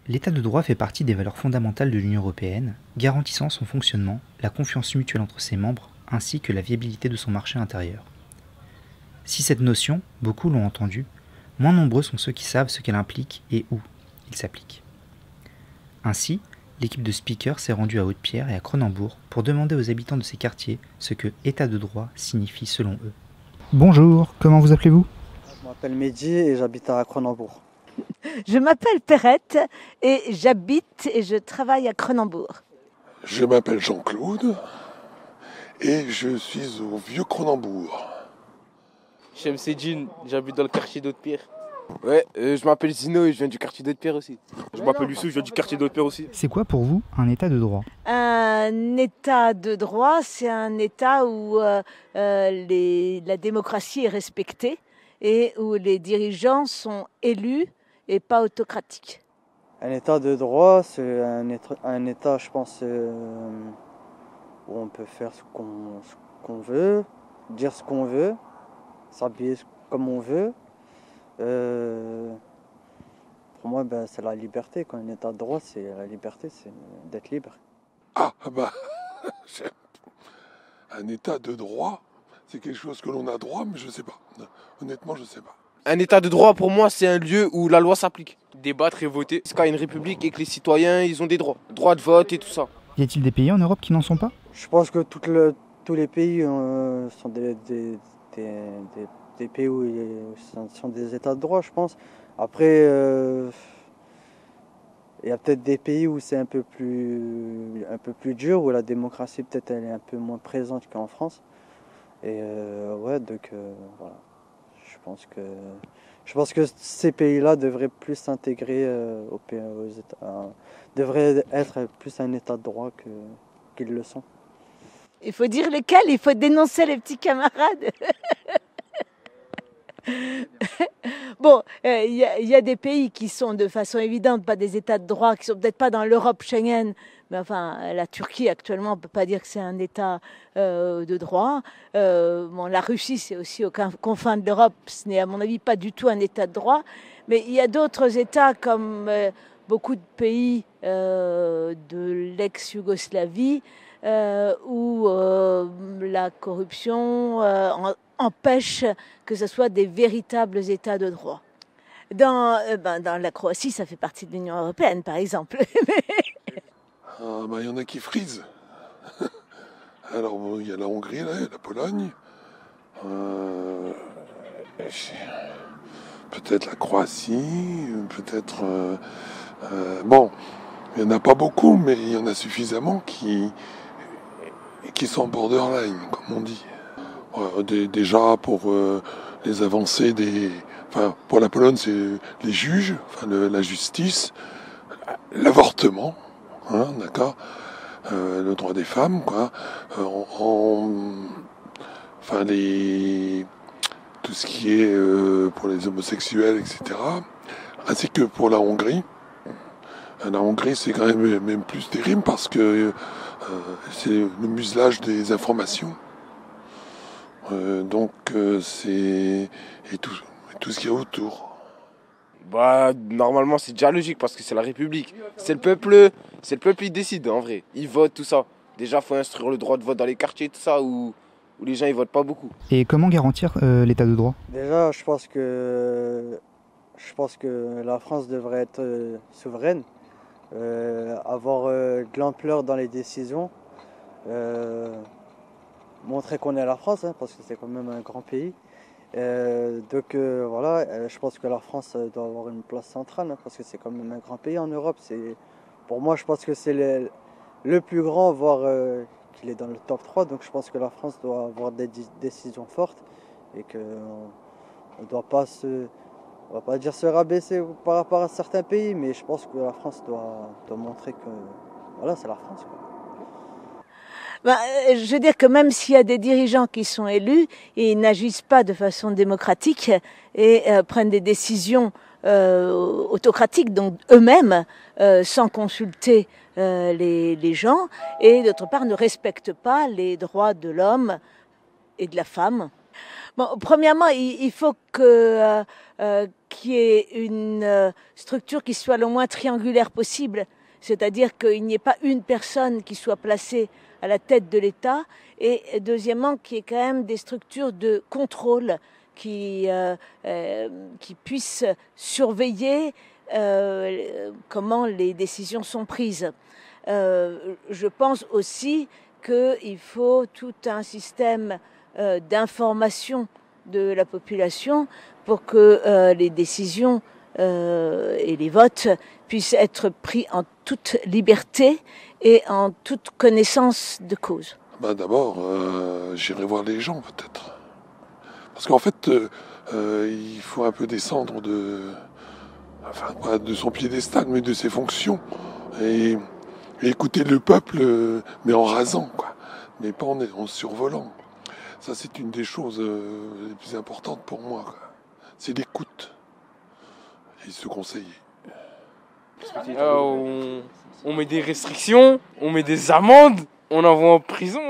L'état de droit fait partie des valeurs fondamentales de l'Union européenne, garantissant son fonctionnement, la confiance mutuelle entre ses membres, ainsi que la viabilité de son marché intérieur. Si cette notion, beaucoup l'ont entendue, moins nombreux sont ceux qui savent ce qu'elle implique et où il s'applique. Ainsi, l'équipe de speakers s'est rendue à Haute-Pierre et à Cronenbourg pour demander aux habitants de ces quartiers ce que état de droit signifie selon eux. Bonjour, comment vous appelez-vous ? Je m'appelle Mehdi et j'habite à Cronenbourg. Je m'appelle Perrette et j'habite et je travaille à Cronenbourg. Je m'appelle Jean-Claude et je suis au Vieux Cronenbourg. Chemseddine, j'habite dans le quartier d'Haute-Pierre. Ouais, je m'appelle Zino et je viens du quartier d'Haute-Pierre aussi. Je m'appelle Youssou, je viens du quartier d'Haute-Pierre aussi. C'est quoi pour vous un état de droit ? Un état de droit, c'est un état où la démocratie est respectée et où les dirigeants sont élus et pas autocratiques. Un état de droit, c'est un état, je pense, où on peut faire ce qu'on veut, dire ce qu'on veut, s'habiller comme on veut. Pour moi, c'est la liberté. Quand un état de droit, c'est la liberté, c'est d'être libre. Ah bah, un état de droit, c'est quelque chose que l'on a droit, mais je sais pas. Honnêtement, je sais pas. Un état de droit, pour moi, c'est un lieu où la loi s'applique. Débattre et voter. C'est quand il y a une république et que les citoyens, ils ont des droits. Droit de vote et tout ça. Y a-t-il des pays en Europe qui n'en sont pas ? Je pense que tous les pays sont des pays où sont des états de droit, je pense. Après, il y a peut-être des pays où c'est un peu plus dur, où la démocratie peut-être elle est un peu moins présente qu'en France. Et voilà. Je pense que ces pays-là devraient plus s'intégrer aux États, devraient être plus un état de droit qu'ils le sont. Il faut dire lesquels, il faut dénoncer les petits camarades. Bon, il y a des pays qui sont de façon évidente pas des états de droit, qui sont peut-être pas dans l'Europe Schengen, mais enfin la Turquie actuellement on peut pas dire que c'est un état de droit. La Russie c'est aussi aux confins de l'Europe, ce n'est à mon avis pas du tout un état de droit, mais il y a d'autres états comme beaucoup de pays de l'ex-Yougoslavie où la corruption empêche que ce soit des véritables états de droit. Dans la Croatie, ça fait partie de l'Union européenne, par exemple. Il y en a qui frisent. Alors, il y a la Hongrie, là, la Pologne. Peut-être la Croatie, peut-être... il n'y en a pas beaucoup, mais il y en a suffisamment qui sont borderline, comme on dit. Déjà, pour les avancées pour la Pologne, c'est les juges, la justice, l'avortement, d'accord, le droit des femmes, quoi, tout ce qui est pour les homosexuels, etc. Ainsi que pour la Hongrie. La Hongrie, c'est quand même plus terrible parce que c'est le muselage des informations. C'est tout ce qu'il y a autour. Normalement c'est déjà logique parce que c'est la République. C'est le peuple il décide en vrai. Il vote tout ça. Déjà faut instruire le droit de vote dans les quartiers tout ça où les gens ils votent pas beaucoup. Et comment garantir l'état de droit ? Déjà, je pense que la France devrait être souveraine, avoir de l'ampleur dans les décisions. Montrer qu'on est la France, parce que c'est quand même un grand pays. Je pense que la France doit avoir une place centrale, parce que c'est quand même un grand pays en Europe. Pour moi, je pense que c'est le plus grand, voire qu'il est dans le top 3. Donc je pense que la France doit avoir des décisions fortes et qu'on ne doit pas on va pas dire se rabaisser par rapport à certains pays, mais je pense que la France doit montrer que voilà, c'est la France, quoi. Je veux dire que même s'il y a des dirigeants qui sont élus, ils n'agissent pas de façon démocratique et prennent des décisions autocratiques, donc eux-mêmes, sans consulter les gens, et d'autre part ne respectent pas les droits de l'homme et de la femme. Bon, premièrement, il faut que qu'il y ait une structure qui soit le moins triangulaire possible, c'est-à-dire qu'il n'y ait pas une personne qui soit placée à la tête de l'État, et deuxièmement, qu'il y ait quand même des structures de contrôle qui puissent surveiller comment les décisions sont prises. Je pense aussi qu'il faut tout un système d'information de la population pour que les décisions et les votes puissent être pris en toute liberté et en toute connaissance de cause. Ben d'abord, j'irai voir les gens peut-être. Parce qu'en fait, il faut un peu descendre enfin, pas de son piédestal, mais de ses fonctions. Et écouter le peuple, mais en rasant, quoi. Mais pas en survolant. Ça, c'est une des choses les plus importantes pour moi, quoi. C'est l'écoute. Et se conseiller. On met des restrictions, on met des amendes, on envoie en prison.